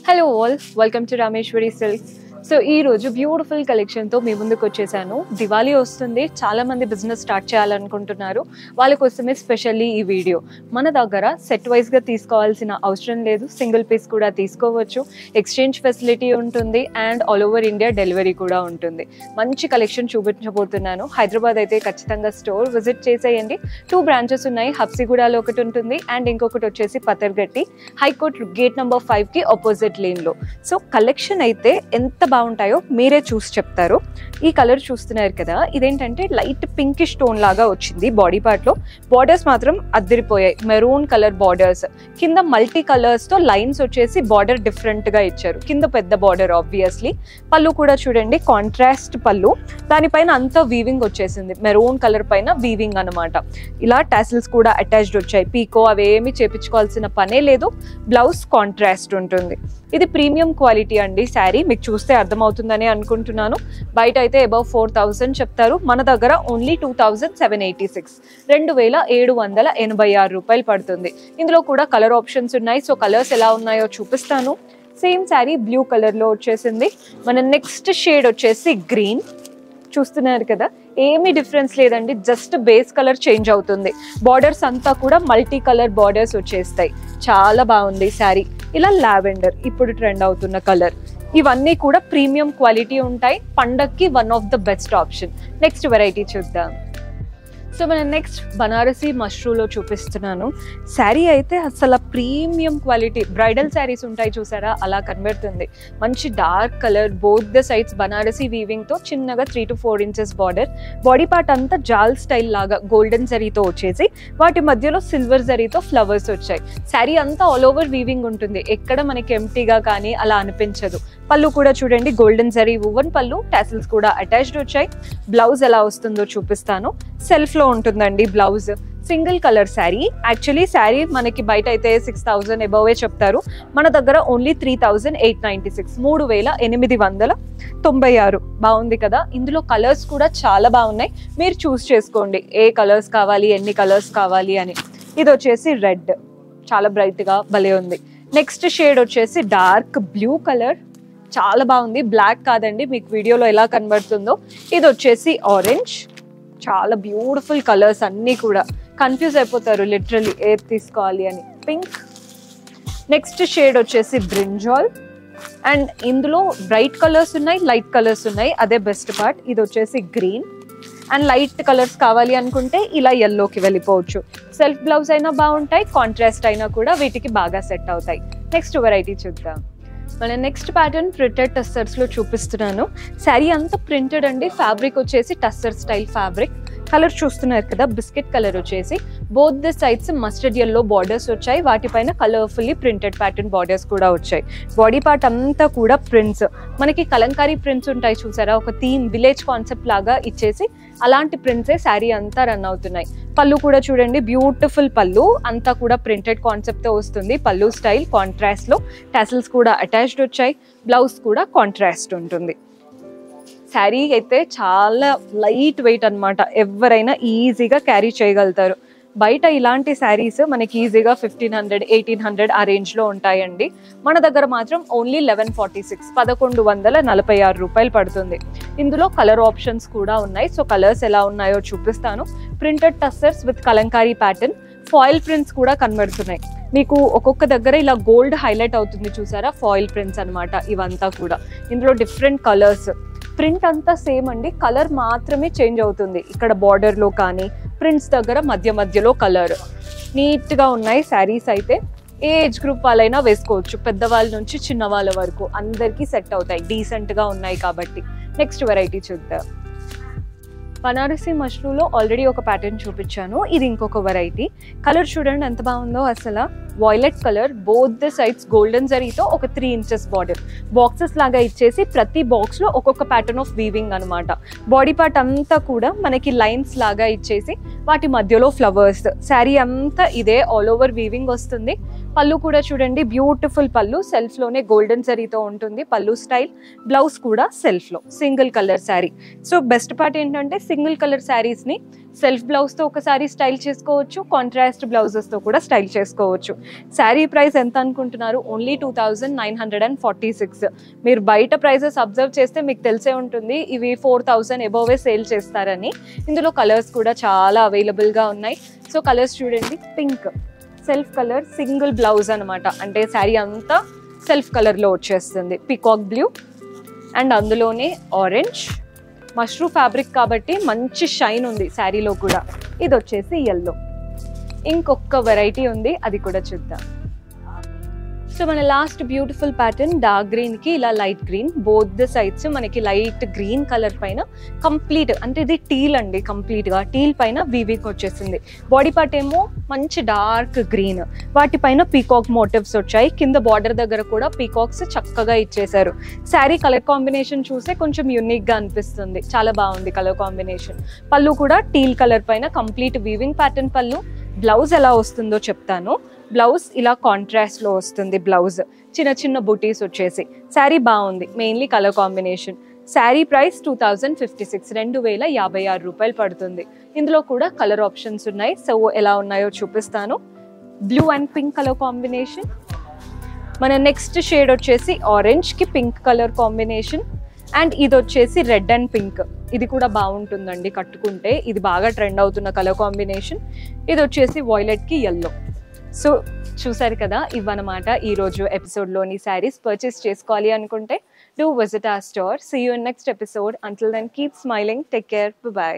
Hello all, welcome to Rameshwari Silks. So ఈ రోజు beautiful కలెక్షన్తో మీ ముందుకు వచ్చేసాను. దివాళీ వస్తుంది, చాలా మంది బిజినెస్ స్టార్ట్ చేయాలనుకుంటున్నారు. వాళ్ళ కోసమే స్పెషల్లీ ఈ వీడియో. మన దగ్గర సెట్ వైజ్గా తీసుకోవాల్సిన అవసరం లేదు, సింగిల్ పీస్ కూడా తీసుకోవచ్చు. ఎక్స్చేంజ్ ఫెసిలిటీ ఉంటుంది and all over India delivery కూడా ఉంటుంది. మంచి కలెక్షన్ చూపించబోతున్నాను. హైదరాబాద్ అయితే ఖచ్చితంగా స్టోర్ విజిట్ చేసేయండి. 2 బ్రాంచెస్ ఉన్నాయి. హబ్సిగూడలో ఒకటి ఉంటుంది అండ్ ఇంకొకటి వచ్చేసి పతర్గట్టి హైకోర్ట్ గేట్ నెంబర్ 5కి ఆపోజిట్ లేన్లో. సో కలెక్షన్ అయితే ఎంత బాగుంటాయో మీరే చూసి చెప్తారు. ఈ కలర్ చూస్తున్నారు కదా, ఇదేంటంటే లైట్ పింకిష్ స్టోన్ లాగా వచ్చింది బాడీ పార్ట్ లో. బార్డర్స్ మాత్రం అద్దరిపోయాయి, మెరూన్ కలర్ బార్డర్స్, కింద మల్టీ కలర్స్ తో లైన్స్ వచ్చేసి బార్డర్ డిఫరెంట్ గా ఇచ్చారు. కింద పెద్ద బార్డర్ ఆబ్వియస్లీ. పళ్ళు కూడా చూడండి, కాంట్రాస్ట్ పళ్ళు, దానిపైన అంతా వీవింగ్ వచ్చేసింది, మెరూన్ కలర్ పైన వీవింగ్ అనమాట. ఇలా టాసిల్స్ కూడా అటాచ్డ్ వచ్చాయి. పీకో అవేమి చేపించుకోవాల్సిన పనే లేదు. బ్లౌజ్ కాంట్రాస్ట్ ఉంటుంది. ఇది ప్రీమియం క్వాలిటీ అండి. శారీ మీకు చూస్తే అర్థమవుతుందని అనుకుంటున్నాను. బయట అయితే అబౌవ్ 4000 చెప్తారు, మన దగ్గర ఓన్లీ 2786, 2786 రూపాయలు పడుతుంది. ఇందులో కూడా కలర్ ఆప్షన్స్ ఉన్నాయి. సో కలర్స్ ఎలా ఉన్నాయో చూపిస్తాను. సేమ్ శారీ బ్లూ కలర్ లో వచ్చేసింది. మన నెక్స్ట్ షేడ్ వచ్చేసి గ్రీన్. చూస్తున్నారు కదా, ఏమీ డిఫరెన్స్ లేదండి, జస్ట్ బేస్ కలర్ చేంజ్ అవుతుంది. బార్డర్స్ అంతా కూడా మల్టీ కలర్ బార్డర్స్ వచ్చేస్తాయి. చాలా బాగుంది శారీ. ఇలా లావెండర్ ఇప్పుడు ట్రెండ్ అవుతున్న కలర్. ఇవన్నీ కూడా ప్రీమియం క్వాలిటీ ఉంటాయి. పండక్కి one of the best option. Next variety చూద్దాం. సో మన నెక్స్ట్ బనారసి మష్రూలో చూపిస్తున్నాను. శారీ అయితే అసలు ప్రీమియం క్వాలిటీ, బ్రైడల్ శారీస్ ఉంటాయి చూసారా, అలా కనబడుతుంది. మంచి dark colour, both the sides Banarasi వీవింగ్తో చిన్నగా 3 to 4 inches border. Body part అంతా జాల్ స్టైల్ లాగా గోల్డెన్ జరీతో వచ్చేసి వాటి మధ్యలో సిల్వర్ జరీతో ఫ్లవర్స్ వచ్చాయి. శారీ అంతా ఆల్ ఓవర్ వీవింగ్ ఉంటుంది, ఎక్కడ మనకి ఎంటీగా కానీ అలా అనిపించదు. పళ్ళు కూడా చూడండి, గోల్డెన్ జరీ వువెన్ పళ్ళు, టాసిల్స్ కూడా అటాచ్డ్ వచ్చాయి. బ్లౌజ్ ఎలా వస్తుందో చూపిస్తాను. సెల్ఫ్ లో ఉంటుందండి blouse. Single colour sari. Actually sari మనకి బయట అయితే 6000 అబౌవే చెప్తారు, మన దగ్గర ఓన్లీ 3896, 3896. బాగుంది కదా. ఇందులో కలర్స్ కూడా చాలా బాగున్నాయి. మీరు చూస్ చేసుకోండి ఏ కలర్స్ కావాలి, ఎన్ని కలర్స్ కావాలి అని. ఇది వచ్చేసి రెడ్, చాలా బ్రైట్ గా భలే ఉంది. నెక్స్ట్ షేడ్ వచ్చేసి డార్క్ బ్లూ కలర్, చాలా బాగుంది. బ్లాక్ కాదండి, మీకు వీడియోలో ఎలా కనబడుతుందో. ఇది వచ్చేసి ఆరెంజ్. చాలా బ్యూటిఫుల్ కలర్స్ అన్నీ కూడా, కన్ఫ్యూజ్ అయిపోతారు లిటరల్లీ ఏది తీసుకోవాలి అని. పింక్. నెక్స్ట్ షేడ్ వచ్చేసి బ్రింజాల్. అండ్ ఇందులో బ్రైట్ కలర్స్ ఉన్నాయి, లైట్ కలర్స్ ఉన్నాయి, అదే బెస్ట్ పార్ట్. ఇది వచ్చేసి గ్రీన్. అండ్ లైట్ కలర్స్ కావాలి అనుకుంటే ఇలా ఎల్లోకి వెళ్ళిపోవచ్చు. సెల్ఫ్ బ్లౌజ్ అయినా బాగుంటాయి, కాంట్రాస్ట్ అయినా కూడా వీటికి బాగా సెట్ అవుతాయి. నెక్స్ట్ వెరైటీ చూద్దాం. మన నెక్స్ట్ ప్యాటర్న్ ప్రింటెడ్ టస్సర్స్ లో చూపిస్తున్నాను. శారీ అంతా ప్రింటెడ్ అండి. ఫ్యాబ్రిక్ వచ్చేసి టస్సర్ స్టైల్ ఫ్యాబ్రిక్. కలర్ చూస్తున్నారు కదా, బిస్కెట్ కలర్ వచ్చేసి both the sides mustard yellow borders వచ్చాయి. వాటిపైన కలర్ఫుల్లీ ప్రింటెడ్ ప్యాటర్న్ బార్డర్స్ కూడా వచ్చాయి. బాడీ పార్ట్ అంతా కూడా ప్రింట్స్, మనకి కలంకారీ ప్రింట్స్ ఉంటాయి చూసారా, ఒక థీమ్ విలేజ్ కాన్సెప్ట్ లాగా ఇచ్చేసి అలాంటి ప్రింట్సే శారీ అంతా రన్ అవుతున్నాయి. పళ్ళు కూడా చూడండి, బ్యూటిఫుల్ పళ్ళు, అంతా కూడా ప్రింటెడ్ కాన్సెప్ట్ తో వస్తుంది. పళ్ళు స్టైల్ కాంట్రాస్ట్ లో, టాసిల్స్ కూడా అటాచ్డ్ వచ్చాయి. బ్లౌజ్ కూడా కాంట్రాస్ట్ ఉంటుంది. శారీ అయితే చాలా లైట్ వెయిట్ అనమాట, ఎవరైనా ఈజీగా క్యారీ చేయగలుగుతారు. బయట ఇలాంటి శారీస్ మనకి ఈజీగా 1500, 1800 ఆ రేంజ్లో ఉంటాయండి. మన దగ్గర మాత్రం ఓన్లీ 1146, 1146 రూపాయలు పడుతుంది. ఇందులో కలర్ ఆప్షన్స్ కూడా ఉన్నాయి. సో కలర్స్ ఎలా ఉన్నాయో చూపిస్తాను. Printed tussars with Kalamkari pattern, foil prints కూడా కనబడుతున్నాయి మీకు. ఒక్కొక్క దగ్గర ఇలా గోల్డ్ హైలైట్ అవుతుంది చూసారా, ఫాయిల్ ప్రింట్స్ అనమాట ఇవంతా కూడా. ఇందులో డిఫరెంట్ కలర్స్, ప్రింట్ అంతా సేమ్ అండి, కలర్ మాత్రమే చేంజ్ అవుతుంది. ఇక్కడ బార్డర్లో కానీ ప్రింట్స్ దగ్గర మధ్యలో కలర్. నీట్గా ఉన్నాయి శారీస్ అయితే. ఏ ఏజ్ గ్రూప్ వాళ్ళైనా వేసుకోవచ్చు, పెద్దవాళ్ళ నుంచి చిన్నవాళ్ళ వరకు అందరికీ సెట్ అవుతాయి, డీసెంట్గా ఉన్నాయి కాబట్టి. నెక్స్ట్ వెరైటీ చూద్దాం. బనారసి మష్రూలో ఆల్రెడీ ఒక ప్యాటర్న్ చూపించాను, ఇది ఇంకొక వెరైటీ. కలర్ చూడండి ఎంత బాగుందో అసలు. Violet colour, both the sides golden జరీతో ఒక 3 ఇంచెస్ బార్డర్. బాక్సెస్ లాగా ఇచ్చేసి ప్రతి బాక్స్ లో ఒక్కొక్క ప్యాటర్న్ ఆఫ్ వీవింగ్ అనమాట. బాడీ పార్ట్ అంతా కూడా మనకి లైన్స్ లాగా ఇచ్చేసి వాటి మధ్యలో ఫ్లవర్స్. శారీ అంతా ఇదే ఆల్ ఓవర్ వీవింగ్ వస్తుంది. పళ్ళు కూడా చూడండి, బ్యూటిఫుల్ పళ్ళు, సెల్ఫ్ లోనే గోల్డెన్ జరీతో ఉంటుంది పళ్ళు స్టైల్. బ్లౌజ్ కూడా సెల్ఫ్ లో single colour sari. So best part ఏంటంటే సింగిల్ కలర్ శారీస్ ని సెల్ఫ్ బ్లౌజ్ తో ఒకసారి స్టైల్ చేసుకోవచ్చు, కాంట్రాస్ట్ బ్లౌజెస్ తో కూడా స్టైల్ చేసుకోవచ్చు. శారీ ప్రైస్ ఎంత అనుకుంటున్నారు? ఓన్లీ 2946. మీరు బయట ప్రైజెస్ అబ్జర్వ్ చేస్తే మీకు తెలిసే ఉంటుంది ఇవి 4000 అబోవే సేల్ చేస్తారని. ఇందులో కలర్స్ కూడా చాలా అవైలబుల్ గా ఉన్నాయి. సో కలర్స్ చూడండి, pink self colour single blouse అనమాట, అంటే శారీ అంతా సెల్ఫ్ కలర్ లో వచ్చేస్తుంది. పీకాక్ బ్లూ అండ్ అందులోనే ఆరెంజ్, మష్రూ ఫ్యాబ్రిక్ కాబట్టి మంచి షైన్ ఉంది శారీలో కూడా. ఇది వచ్చేసి ఎల్లో. ఇంకొక వెరైటీ ఉంది, అది కూడా చూద్దాం. సో మన last beautiful pattern dark green కి ఇలా light green, both the sides మనకి లైట్ గ్రీన్ కలర్ పైన కంప్లీట్, అంటే ఇది టీల్ అండి, కంప్లీట్ గా టీల్ పైన వీవింగ్ వచ్చేసింది. బాడీ పార్ట్ ఏమో మంచి డార్క్ గ్రీన్, వాటిపైన పీకాక్ మోటివ్స్ వచ్చాయి. కింద బార్డర్ దగ్గర కూడా పీకాక్స్ చక్కగా ఇచ్చేసారు. శారీ కలర్ కాంబినేషన్ చూస్తే కొంచెం యూనిక్ గా అనిపిస్తుంది, చాలా బాగుంది కలర్ కాంబినేషన్. పళ్ళు కూడా టీల్ కలర్ పైన కంప్లీట్ వీవింగ్ ప్యాటర్న్ పళ్ళు. బ్లౌజ్ ఎలా వస్తుందో చెప్తాను. బ్లౌజ్ ఇలా కాంట్రాస్ట్ లో వస్తుంది. బ్లౌజ్ చిన్న చిన్న బుటీస్ వచ్చేసి. శారీ బాగుంది, mainly colour combination. Sari price 2056, 2056 రూపాయలు పడుతుంది. ఇందులో కూడా కలర్ ఆప్షన్స్ ఉన్నాయి. సో ఎలా ఉన్నాయో చూపిస్తాను. Blue and pink colour combination. మన నెక్స్ట్ షేడ్ వచ్చేసి ఆరెంజ్ కి పింక్ కలర్ కాంబినేషన్. అండ్ ఇది వచ్చేసి రెడ్ అండ్ పింక్. ఇది కూడా బాగుంటుందండి కట్టుకుంటే, ఇది బాగా ట్రెండ్ అవుతున్న కలర్ కాంబినేషన్. ఇది వచ్చేసి వాయిలెట్ కి ఎల్లో. సో చూసారు కదా, ఇవన్నమాట ఈరోజు ఎపిసోడ్లోని శారీస్. పర్చేస్ చేసుకోవాలి అనుకుంటే do visit our store. See you in next episode. Until then keep smiling, take care, by.